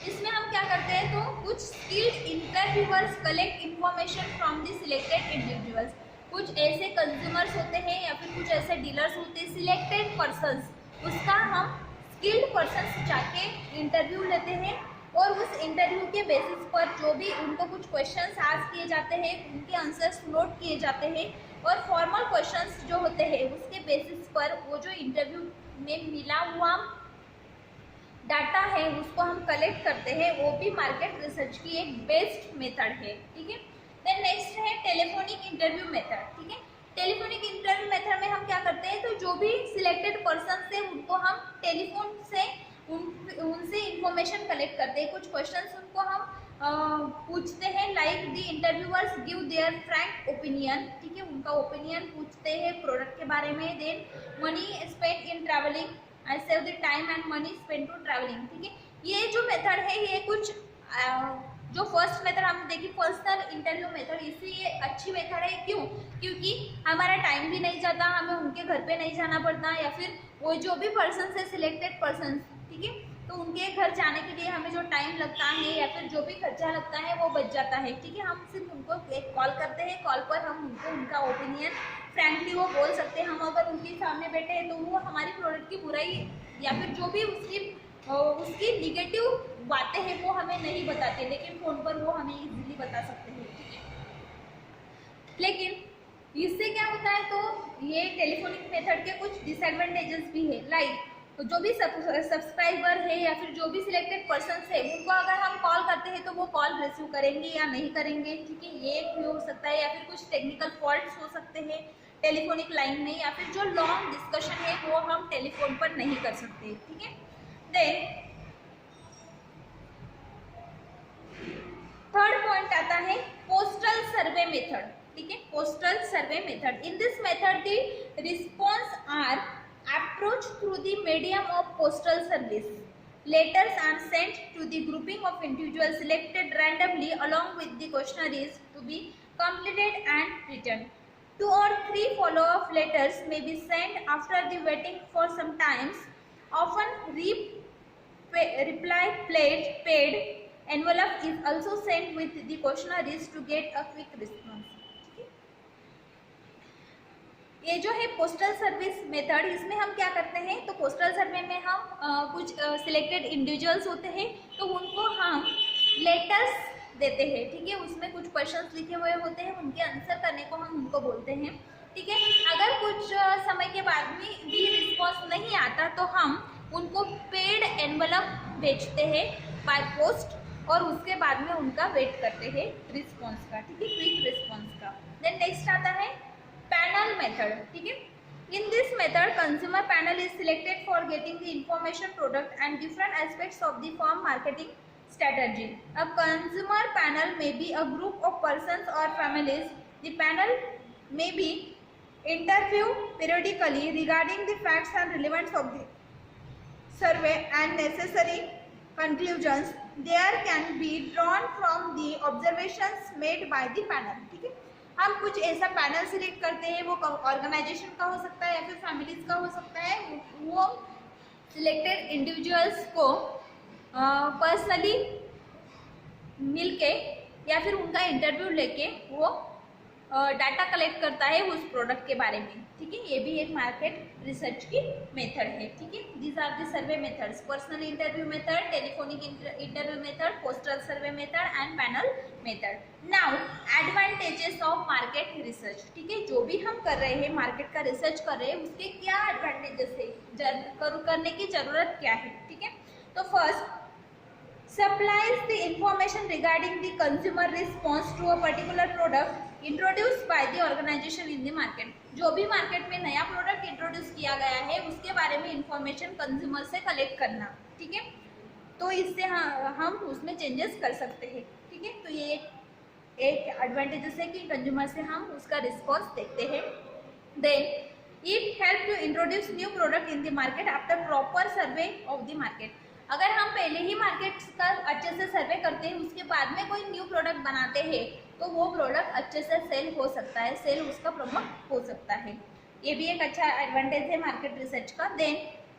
इसमें हम क्या करते हैं, तो कुछ skilled interviewers collect information from the selected individuals. कुछ ऐसे कंज्यूमर्स होते हैं या फिर कुछ ऐसे डीलर्स होते हैं, सिलेक्टेड पर्सन्स, उसका हम स्किल्ड पर्सन्स जाके इंटरव्यू लेते हैं और उस इंटरव्यू के बेसिस पर जो भी उनको कुछ क्वेश्चंस आस्क किए जाते हैं उनके आंसर्स नोट किए जाते हैं, और फॉर्मल क्वेश्चंस जो होते हैं उसके बेसिस पर वो जो इंटरव्यू में मिला हुआ डाटा है उसको हम कलेक्ट करते हैं। वो भी मार्केट रिसर्च की एक बेस्ट मेथड है। ठीक है, देन नेक्स्ट है टेलीफोनिक इंटरव्यू मेथड। ठीक है, टेलीफोनिक इंटरव्यू मेथड में हम क्या करते हैं, तो जो भी सिलेक्टेड पर्सन से उनको हम टेलीफोन से उनसे इंफॉर्मेशन कलेक्ट करते हैं। कुछ क्वेश्चंस उनको हम पूछते हैं, like the interviewers give their Frank opinion. ठीक है, उनका ओपिनियन पूछते हैं प्रोडक्ट के बारे में। Then money spend in travelling, I save the time and money spend to travelling. ठीक है, ये जो मेथड है ये कुछ जो फर्स्ट मेथड हमने देखी पर्सनल इंटरव्यू मेथड, इसलिए अच्छी मेथड है। क्यों? क्योंकि हमारा टाइम भी नहीं जाता, हमें उनके घर पे नहीं जाना पड़ता, या फिर वो जो भी पर्सन है सिलेक्टेड पर्सन, ठीक है, तो उनके घर जाने के लिए हमें जो टाइम लगता है या फिर जो भी खर्चा लगता है वो बच जाता है, ठीक है। हम सिर्फ उनको एक कॉल करते हैं, कॉल पर हम उनको उनका ओपिनियन फ्रैंकली वो बोल सकते हैं। हम अगर उनके सामने बैठे हैं तो वो हमारी प्रोडक्ट की बुराई या फिर जो भी उसकी निगेटिव बातें हैं वो हमें नहीं बताते, लेकिन फ़ोन पर वो हमें इजीली बता सकते हैं, ठीक है। लेकिन इससे क्या होता है, तो ये टेलीफोनिक मेथड के कुछ डिसएडवांटेजेस भी है। लाइक तो जो भी सब्सक्राइबर है या फिर जो भी सिलेक्टेड पर्सन है उनको अगर हम कॉल करते हैं तो वो कॉल रिसीव करेंगे या नहीं करेंगे, ठीक है, ये भी हो सकता है। या फिर कुछ टेक्निकल फॉल्ट्स हो सकते हैं टेलीफोनिक लाइन में, या फिर जो लॉन्ग डिस्कशन है वो हम टेलीफोन पर नहीं कर सकते, ठीक है। देन थर्ड पॉइंट आता है पोस्टल सर्वे मेथड, ठीक है। Postal survey method, in this method the response are approach through the medium of postal service. Letters are sent to the grouping of individuals selected randomly along with the questionnaires to be completed and returned. 2 or 3 follow-up letters may be sent after the waiting for some times. Often reply paid envelope is also sent with the questionnaires to get a quick response. ये जो है postal service method, इसमें हम क्या करते हैं, तो postal सर्वे में हम कुछ सिलेक्टेड इंडिविजुअल्स होते हैं तो उनको हम लेटर्स देते हैं, ठीक है। उसमें कुछ क्वेश्चंस लिखे हुए होते हैं, उनके आंसर करने को हम उनको बोलते हैं, ठीक है। अगर कुछ समय के बाद में भी रिस्पॉन्स नहीं आता तो हम उनको पेड एनवलप भेजते हैं बाय पोस्ट, और उसके बाद में उनका वेट करते हैं रिस्पॉन्स का, ठीक है, क्विक रिस्पॉन्स का। देन नेक्स्ट आता है पैनल मेथड, ठीक है। इन this method consumer panel is selected for getting the information product and different aspects of the firm marketing strategy. A consumer panel may be a group of persons or families. The panel may be interviewed periodically regarding the facts and relevance of the survey and necessary conclusions there can be drawn from the observations made by the panel, ठीक है। हम कुछ ऐसा panel select करते हैं, वो organisation का हो सकता है या फिर फैमिलीज का हो सकता है। वो सिलेक्टेड इंडिविजुअल्स को पर्सनली मिलके या फिर उनका इंटरव्यू लेके वो डाटा कलेक्ट करता है उस प्रोडक्ट के बारे में, ठीक है। ये भी एक मार्केट रिसर्च की मेथड है, ठीक है। These are the survey methods, personal interview method, telephonic interview method, postal survey method and panel method. Now advantages of market research, ठीक है। जो भी हम कर रहे हैं, मार्केट का रिसर्च कर रहे हैं, उसके क्या एडवांटेजेस है, करने की जरूरत क्या है, ठीक है। तो first, supplies the information regarding the consumer response to a particular product introduced by the organization in the market. जो भी मार्केट में नया प्रोडक्ट इंट्रोड्यूस किया गया है उसके बारे में इंफॉर्मेशन कंज्यूमर से कलेक्ट करना, ठीक है। तो इससे हम उसमें चेंजेस कर सकते हैं, ठीक है। तो ये एक एडवांटेजेस है कि कंज्यूमर से हम उसका रिस्पॉन्स देखते हैं। Then it help to introduce new product in the market after proper survey of the market. अगर हम पहले ही मार्केट का अच्छे से सर्वे करते हैं, उसके बाद में कोई न्यू प्रोडक्ट बनाते हैं तो वो प्रोडक्ट अच्छे से सेल हो सकता है, सेल उसका प्रमोट हो सकता है। ये भी एक अच्छा एडवांटेज है मार्केट रिसर्च का। Then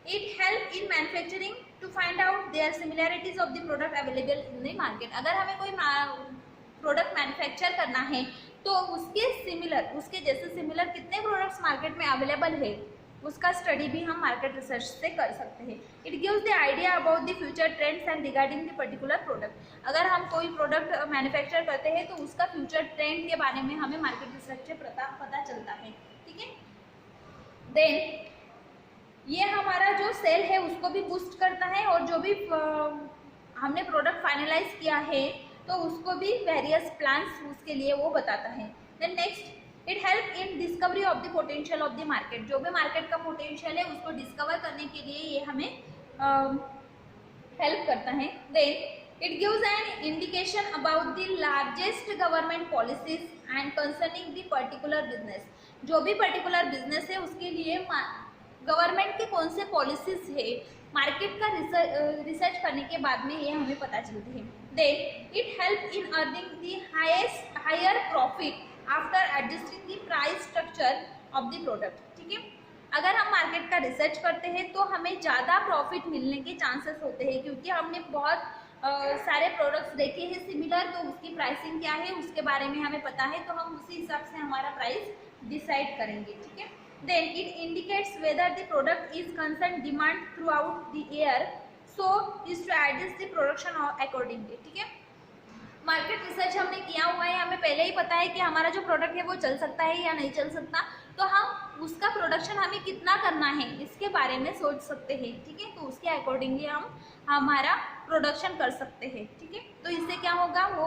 it help in manufacturing to find out their similarities of the product available in the market. अगर हमें कोई प्रोडक्ट मैन्युफैक्चर करना है तो उसके जैसे सिमिलर कितने प्रोडक्ट्स मार्केट में अवेलेबल है उसका स्टडी भी हम मार्केट रिसर्च से कर सकते हैं। It gives the idea about the future trends and regarding the particular product. अगर हम कोई प्रोडक्ट मैन्युफैक्चर करते हैं तो उसका फ्यूचर ट्रेंड के बारे में हमें मार्केट रिसर्च से पता चलता है, ठीक है। देन ये हमारा जो सेल है उसको भी बूस्ट करता है, और जो भी हमने प्रोडक्ट फाइनलाइज किया है तो उसको भी वेरियस प्लान्स उसके लिए वो बताता है। Then next, it help in discovery of the potential of the market. जो भी मार्केट का पोटेंशियल है उसको डिस्कवर करने के लिए ये हमें हेल्प करता है। Then it gives an indication about the largest government policies and concerning the particular business. जो भी पर्टिकुलर बिजनेस है उसके लिए गवर्नमेंट के कौन से पॉलिसीज है, मार्केट का रिसर्च करने के बाद में ये हमें पता चलती है। Then it help in earning the higher profit after adjusting the price structure of the product. ठीक है, अगर हम मार्केट का रिसर्च करते हैं तो हमें ज़्यादा प्रॉफिट मिलने के चांसेस होते हैं, क्योंकि हमने बहुत सारे प्रोडक्ट्स देखे हैं सिमिलर, तो उसकी प्राइसिंग क्या है उसके बारे में हमें पता है, तो हम उसी हिसाब से हमारा प्राइस डिसाइड करेंगे। ठीक है, then it indicates whether the product is concern demand throughout the year, so is to adjust the production accordingly. ठीक है, मार्केट रिसर्च हमने किया हुआ है, हमें पहले ही पता है कि हमारा जो प्रोडक्ट है वो चल सकता है या नहीं चल सकता, तो हम उसका प्रोडक्शन हमें कितना करना है इसके बारे में सोच सकते हैं। ठीक है, तो उसके अकॉर्डिंगली हम हमारा प्रोडक्शन कर सकते हैं। ठीक है, तो इससे क्या होगा, वो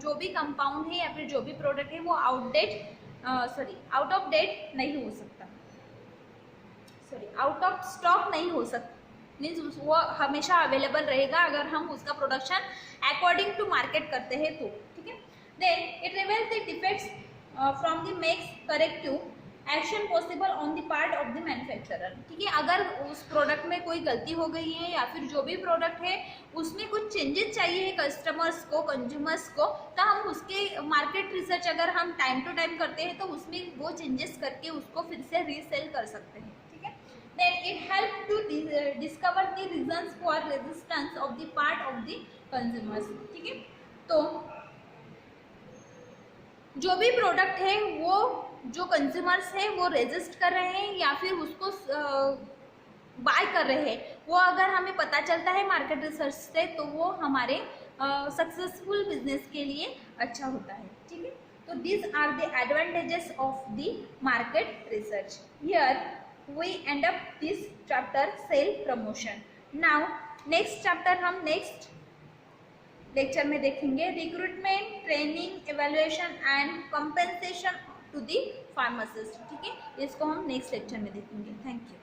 जो भी कंपाउंड है या फिर जो भी प्रोडक्ट है वो आउट ऑफ डेट नहीं हो सकता, आउट ऑफ स्टॉक नहीं हो सकता, मीन्स वो हमेशा अवेलेबल रहेगा अगर हम उसका प्रोडक्शन अकॉर्डिंग टू मार्केट करते हैं तो। ठीक है, then it reveals the defects from the makes corrective action possible on the part of the manufacturer. ठीक है, अगर उस प्रोडक्ट में कोई गलती हो गई है या फिर जो भी प्रोडक्ट है उसमें कुछ चेंजेस चाहिए है कस्टमर्स को, कंज्यूमर्स को, तो हम उसके मार्केट रिसर्च अगर हम टाइम टू टाइम करते हैं तो उसमें वो चेंजेस करके उसको फिर से रीसेल कर सकते हैं। Then it helps to discover the reasons for resistance of the part of the consumers। ठीक है, तो जो भी प्रोडक्ट है वो जो कंज्यूमर्स है वो रेजिस्ट कर रहे हैं या फिर उसको बाय कर रहे हैं, वो अगर हमें पता चलता है मार्केट रिसर्च से तो वो हमारे सक्सेसफुल बिजनेस के लिए अच्छा होता है। ठीक है, तो these are the advantages of the market research। Here we end up this chapter sale promotion। now next chapter हम next lecture में देखेंगे recruitment, training, evaluation and compensation to the pharmacist। ठीक है, इसको हम next lecture में देखेंगे। Thank you.